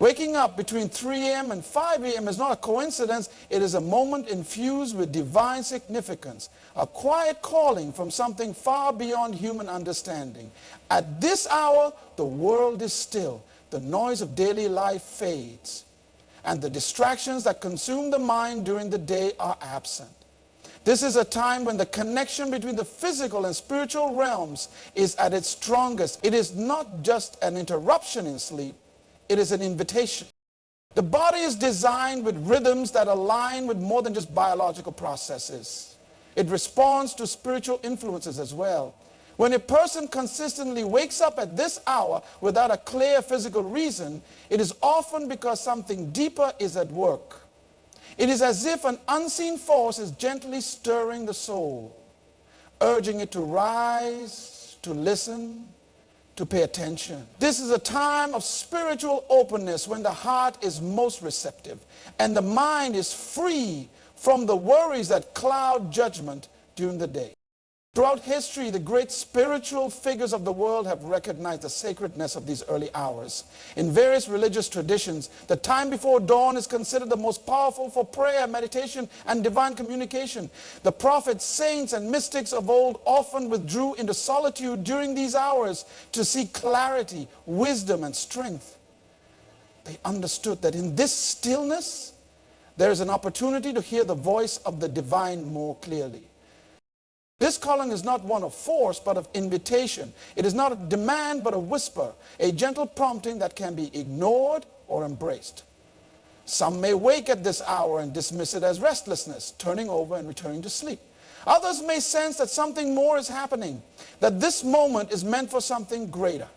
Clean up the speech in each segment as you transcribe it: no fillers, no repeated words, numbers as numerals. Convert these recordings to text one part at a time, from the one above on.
Waking up between 3 a.m. and 5 a.m. is not a coincidence. It is a moment infused with divine significance, a quiet calling from something far beyond human understanding. At this hour, the world is still. The noise of daily life fades, and the distractions that consume the mind during the day are absent. This is a time when the connection between the physical and spiritual realms is at its strongest. It is not just an interruption in sleep. It is an invitation. The body is designed with rhythms that align with more than just biological processes. It responds to spiritual influences as well. When a person consistently wakes up at this hour without a clear physical reason, it is often because something deeper is at work. It is as if an unseen force is gently stirring the soul, urging it to rise, to listen, to pay attention. This is a time of spiritual openness when the heart is most receptive and the mind is free from the worries that cloud judgment during the day. Throughout history, the great spiritual figures of the world have recognized the sacredness of these early hours. In various religious traditions, the time before dawn is considered the most powerful for prayer, meditation, and divine communication. The prophets, saints, and mystics of old often withdrew into solitude during these hours to seek clarity, wisdom, and strength. They understood that in this stillness, there is an opportunity to hear the voice of the divine more clearly. This calling is not one of force, but of invitation. It is not a demand, but a whisper, a gentle prompting that can be ignored or embraced. Some may wake at this hour and dismiss it as restlessness, turning over and returning to sleep. Others may sense that something more is happening, that this moment is meant for something greater.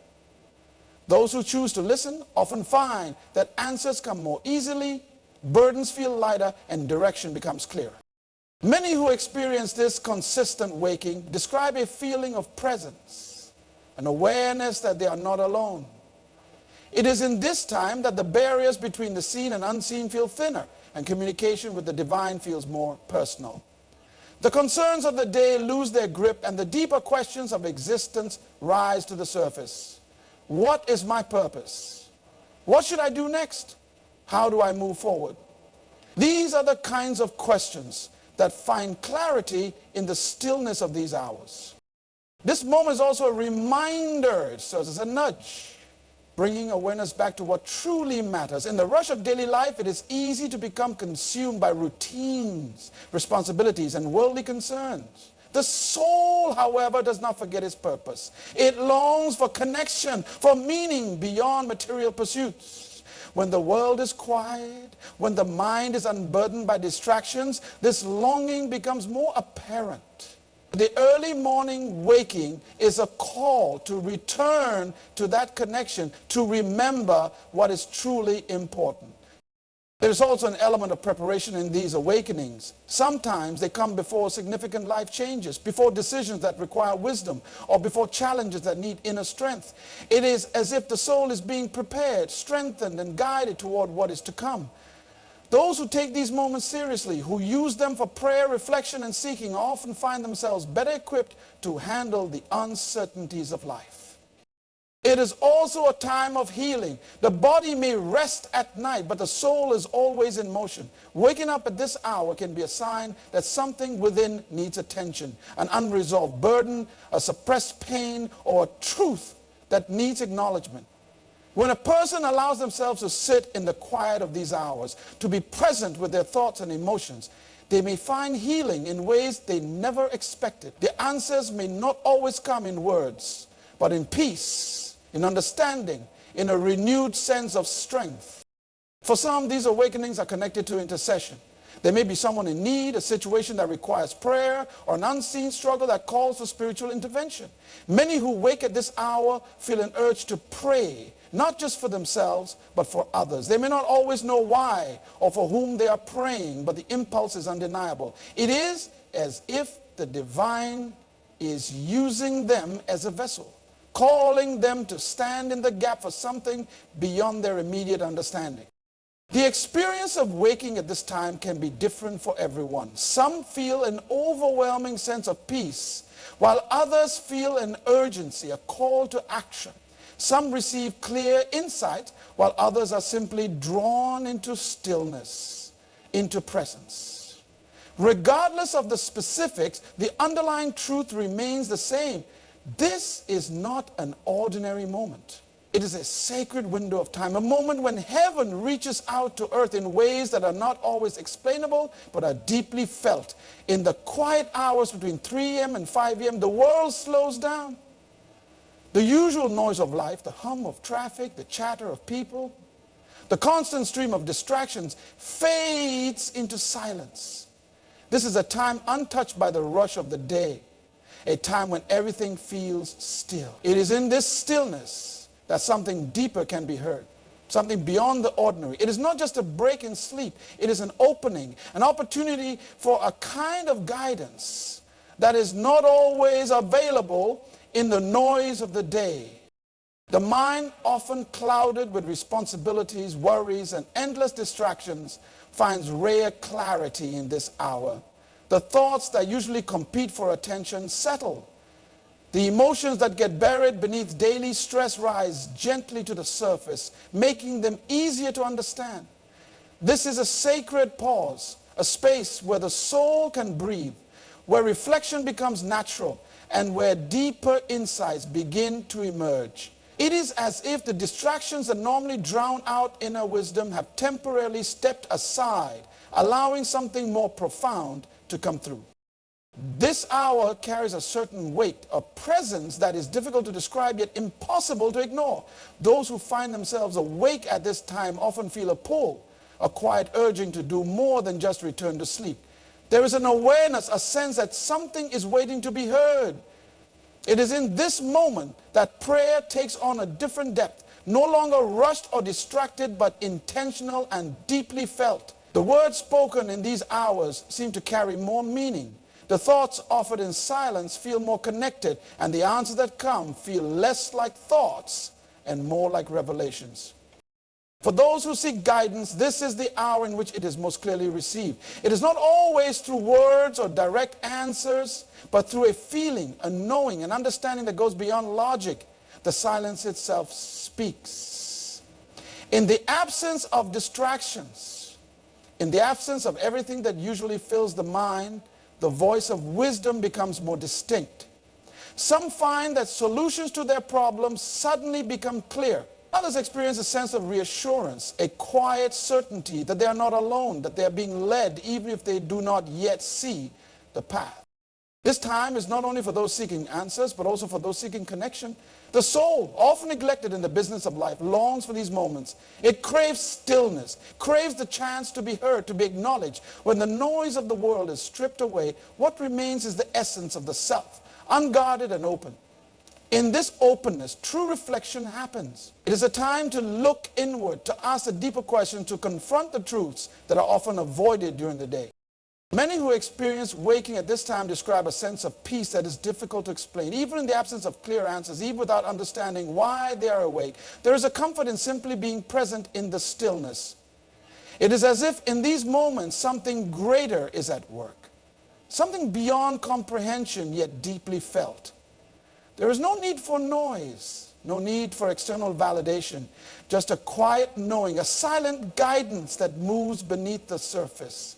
Those who choose to listen often find that answers come more easily, burdens feel lighter, and direction becomes clearer. Many who experience this consistent waking describe a feeling of presence, an awareness that they are not alone. It is in this time that the barriers between the seen and unseen feel thinner, and communication with the divine feels more personal. The concerns of the day lose their grip, and the deeper questions of existence rise to the surface. What is my purpose? What should I do next? How do I move forward? These are the kinds of questions that find clarity in the stillness of these hours. This moment is also a reminder, it serves as a nudge, bringing awareness back to what truly matters. In the rush of daily life, it is easy to become consumed by routines, responsibilities, and worldly concerns. The soul, however, does not forget its purpose. It longs for connection, for meaning beyond material pursuits. When the world is quiet, when the mind is unburdened by distractions, this longing becomes more apparent. The early morning waking is a call to return to that connection, to remember what is truly important. There is also an element of preparation in these awakenings. Sometimes they come before significant life changes, before decisions that require wisdom, or before challenges that need inner strength. It is as if the soul is being prepared, strengthened, and guided toward what is to come. Those who take these moments seriously, who use them for prayer, reflection, and seeking, often find themselves better equipped to handle the uncertainties of life. It is also a time of healing. The body may rest at night, but the soul is always in motion. Waking up at this hour can be a sign that something within needs attention, an unresolved burden, a suppressed pain, or a truth that needs acknowledgement. When a person allows themselves to sit in the quiet of these hours, to be present with their thoughts and emotions, they may find healing in ways they never expected. The answers may not always come in words, but in peace, in understanding, in a renewed sense of strength. For some, these awakenings are connected to intercession. There may be someone in need, a situation that requires prayer, or an unseen struggle that calls for spiritual intervention. Many who wake at this hour feel an urge to pray, not just for themselves, but for others. They may not always know why or for whom they are praying, but the impulse is undeniable. It is as if the divine is using them as a vessel, calling them to stand in the gap for something beyond their immediate understanding. The experience of waking at this time can be different for everyone. Some feel an overwhelming sense of peace, while others feel an urgency, a call to action. Some receive clear insight, while others are simply drawn into stillness, into presence. Regardless of the specifics, the underlying truth remains the same. This is not an ordinary moment. It is a sacred window of time, a moment when heaven reaches out to earth in ways that are not always explainable, but are deeply felt. In the quiet hours between 3 a.m. and 5 a.m., the world slows down. The usual noise of life, the hum of traffic, the chatter of people, the constant stream of distractions fades into silence. This is a time untouched by the rush of the day, a time when everything feels still. It is in this stillness that something deeper can be heard, something beyond the ordinary. It is not just a break in sleep. It is an opening, an opportunity for a kind of guidance that is not always available in the noise of the day. The mind, often clouded with responsibilities, worries, and endless distractions, finds rare clarity in this hour. The thoughts that usually compete for attention settle. The emotions that get buried beneath daily stress rise gently to the surface, making them easier to understand. This is a sacred pause, a space where the soul can breathe, where reflection becomes natural, and where deeper insights begin to emerge. It is as if the distractions that normally drown out inner wisdom have temporarily stepped aside, allowing something more profound to come through. This hour carries a certain weight, a presence that is difficult to describe yet impossible to ignore. Those who find themselves awake at this time often feel a pull, a quiet urging to do more than just return to sleep. There is an awareness, a sense that something is waiting to be heard. It is in this moment that prayer takes on a different depth, no longer rushed or distracted, but intentional and deeply felt. The words spoken in these hours seem to carry more meaning. The thoughts offered in silence feel more connected, and the answers that come feel less like thoughts and more like revelations. For those who seek guidance, this is the hour in which it is most clearly received. It is not always through words or direct answers, but through a feeling, a knowing, an understanding that goes beyond logic. The silence itself speaks. In the absence of distractions, in the absence of everything that usually fills the mind, the voice of wisdom becomes more distinct. Some find that solutions to their problems suddenly become clear. Others experience a sense of reassurance, a quiet certainty that they are not alone, that they are being led even if they do not yet see the path. This time is not only for those seeking answers, but also for those seeking connection. The soul, often neglected in the business of life, longs for these moments. It craves stillness, craves the chance to be heard, to be acknowledged. When the noise of the world is stripped away, what remains is the essence of the self, unguarded and open. In this openness, true reflection happens. It is a time to look inward, to ask the deeper questions, to confront the truths that are often avoided during the day. Many who experience waking at this time describe a sense of peace that is difficult to explain. Even in the absence of clear answers, even without understanding why they are awake, there is a comfort in simply being present in the stillness. It is as if in these moments something greater is at work, something beyond comprehension yet deeply felt. There is no need for noise, no need for external validation, just a quiet knowing, a silent guidance that moves beneath the surface.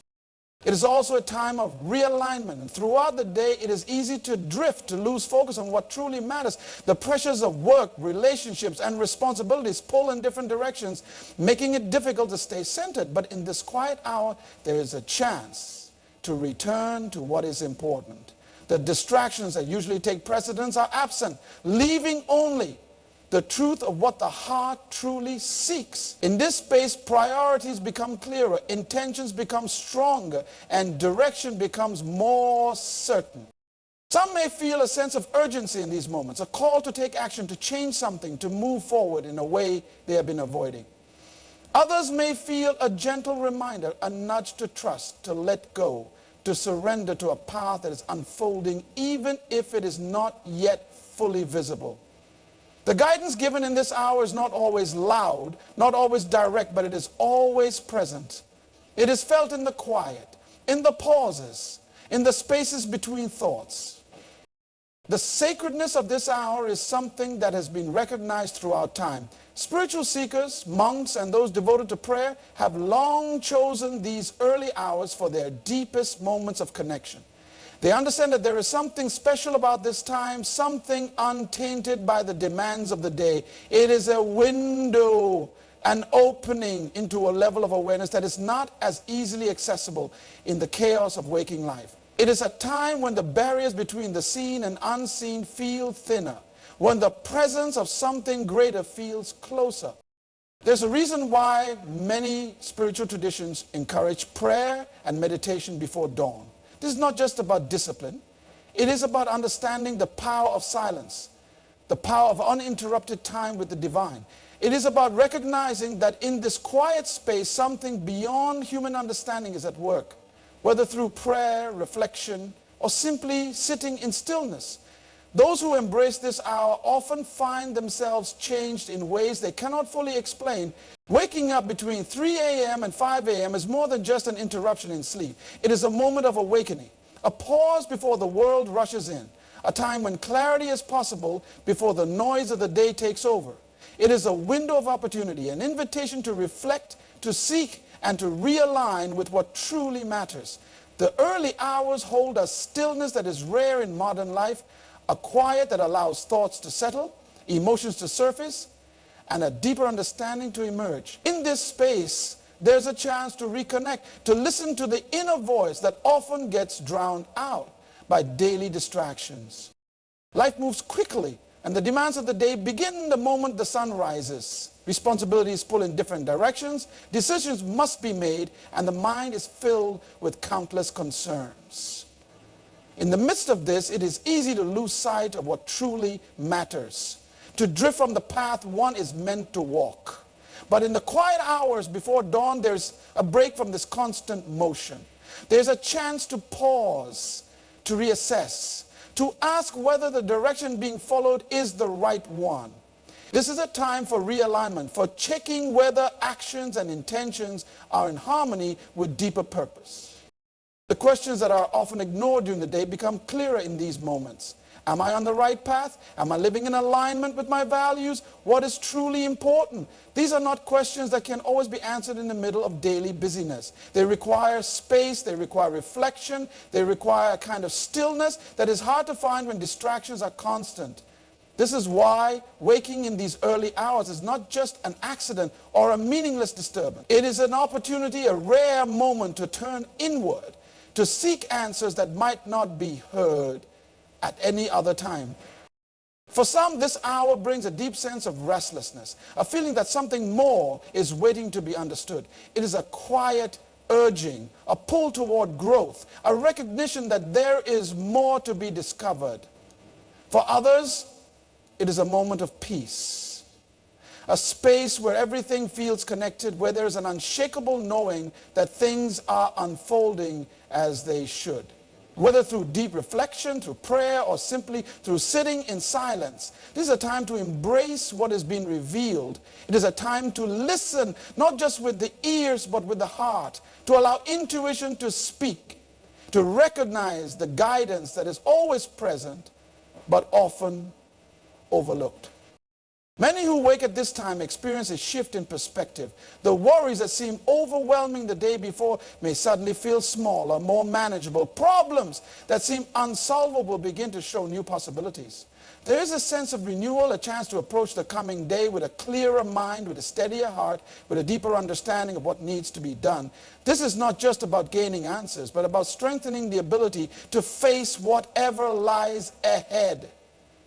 It is also a time of realignment. And throughout the day, it is easy to drift, to lose focus on what truly matters. The pressures of work, relationships, and responsibilities pull in different directions, making it difficult to stay centered. But in this quiet hour, there is a chance to return to what is important. The distractions that usually take precedence are absent, leaving only the truth of what the heart truly seeks. In this space, priorities become clearer, intentions become stronger, and direction becomes more certain. Some may feel a sense of urgency in these moments, a call to take action, to change something, to move forward in a way they have been avoiding. Others may feel a gentle reminder, a nudge to trust, to let go, to surrender to a path that is unfolding, even if it is not yet fully visible. The guidance given in this hour is not always loud, not always direct, but it is always present. It is felt in the quiet, in the pauses, in the spaces between thoughts. The sacredness of this hour is something that has been recognized throughout time. Spiritual seekers, monks, and those devoted to prayer have long chosen these early hours for their deepest moments of connection. They understand that there is something special about this time, something untainted by the demands of the day. It is a window, an opening into a level of awareness that is not as easily accessible in the chaos of waking life. It is a time when the barriers between the seen and unseen feel thinner, when the presence of something greater feels closer. There's a reason why many spiritual traditions encourage prayer and meditation before dawn. This is not just about discipline. It is about understanding the power of silence, the power of uninterrupted time with the divine. It is about recognizing that in this quiet space, something beyond human understanding is at work, whether through prayer, reflection, or simply sitting in stillness. Those who embrace this hour often find themselves changed in ways they cannot fully explain. Waking up between 3 a.m. and 5 a.m. is more than just an interruption in sleep. It is a moment of awakening, a pause before the world rushes in, a time when clarity is possible before the noise of the day takes over. It is a window of opportunity, an invitation to reflect, to seek, and to realign with what truly matters. The early hours hold a stillness that is rare in modern life, a quiet that allows thoughts to settle, emotions to surface, and a deeper understanding to emerge. In this space, there's a chance to reconnect, to listen to the inner voice that often gets drowned out by daily distractions. Life moves quickly, and the demands of the day begin the moment the sun rises. Responsibilities pull in different directions, decisions must be made, and the mind is filled with countless concerns. In the midst of this, it is easy to lose sight of what truly matters, to drift from the path one is meant to walk. But in the quiet hours before dawn, there's a break from this constant motion. There's a chance to pause, to reassess, to ask whether the direction being followed is the right one. This is a time for realignment, for checking whether actions and intentions are in harmony with deeper purpose. The questions that are often ignored during the day become clearer in these moments. Am I on the right path? Am I living in alignment with my values? What is truly important? These are not questions that can always be answered in the middle of daily busyness. They require space, they require reflection, they require a kind of stillness that is hard to find when distractions are constant. This is why waking in these early hours is not just an accident or a meaningless disturbance. It is an opportunity, a rare moment to turn inward, to seek answers that might not be heard at any other time. For some, this hour brings a deep sense of restlessness, a feeling that something more is waiting to be understood. It is a quiet urging, a pull toward growth, a recognition that there is more to be discovered. For others, it is a moment of peace, a space where everything feels connected, where there is an unshakable knowing that things are unfolding as they should. Whether through deep reflection, through prayer, or simply through sitting in silence, this is a time to embrace what is being revealed. It is a time to listen, not just with the ears, but with the heart, to allow intuition to speak, to recognize the guidance that is always present, but often overlooked. Many who wake at this time experience a shift in perspective. The worries that seemed overwhelming the day before may suddenly feel smaller, more manageable. Problems that seem unsolvable begin to show new possibilities. There is a sense of renewal, a chance to approach the coming day with a clearer mind, with a steadier heart, with a deeper understanding of what needs to be done. This is not just about gaining answers, but about strengthening the ability to face whatever lies ahead.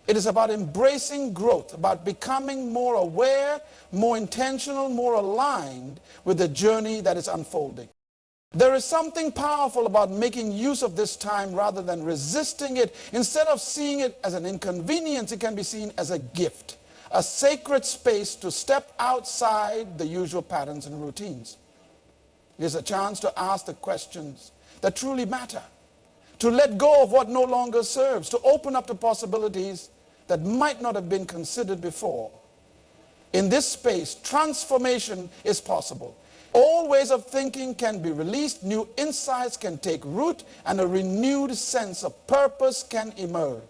It is about embracing growth, about becoming more aware, more intentional, more aligned with the journey that is unfolding. There is something powerful about making use of this time rather than resisting it. Instead of seeing it as an inconvenience, it can be seen as a gift, a sacred space to step outside the usual patterns and routines. It is a chance to ask the questions that truly matter, to let go of what no longer serves, to open up to possibilities that might not have been considered before. In this space, transformation is possible. Old ways of thinking can be released, new insights can take root, and a renewed sense of purpose can emerge.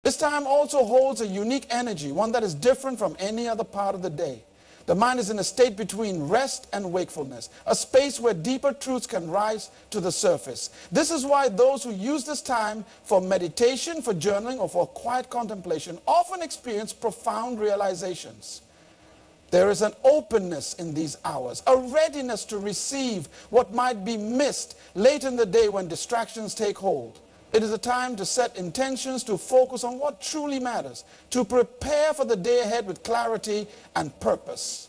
This time also holds a unique energy, one that is different from any other part of the day. The mind is in a state between rest and wakefulness, a space where deeper truths can rise to the surface. This is why those who use this time for meditation, for journaling, or for quiet contemplation often experience profound realizations. There is an openness in these hours, a readiness to receive what might be missed late in the day when distractions take hold. It is a time to set intentions, to focus on what truly matters, to prepare for the day ahead with clarity and purpose.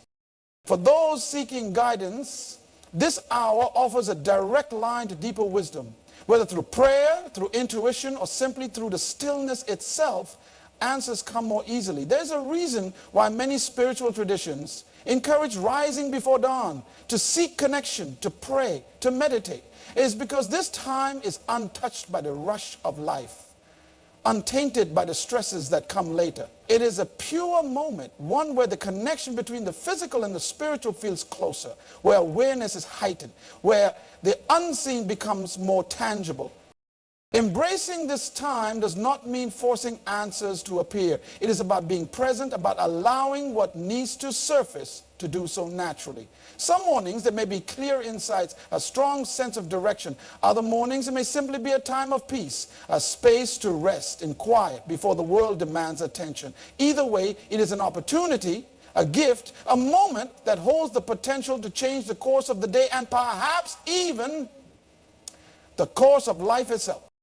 For those seeking guidance, this hour offers a direct line to deeper wisdom. Whether through prayer, through intuition, or simply through the stillness itself, answers come more easily. There's a reason why many spiritual traditions encourage rising before dawn, to seek connection, to pray, to meditate. It is because this time is untouched by the rush of life, untainted by the stresses that come later. It is a pure moment, one where the connection between the physical and the spiritual feels closer, where awareness is heightened, where the unseen becomes more tangible. Embracing this time does not mean forcing answers to appear. It is about being present, about allowing what needs to surface to do so naturally. Some mornings there may be clear insights, a strong sense of direction. Other mornings it may simply be a time of peace, a space to rest in quiet before the world demands attention. Either way, it is an opportunity, a gift, a moment that holds the potential to change the course of the day and perhaps even the course of life itself.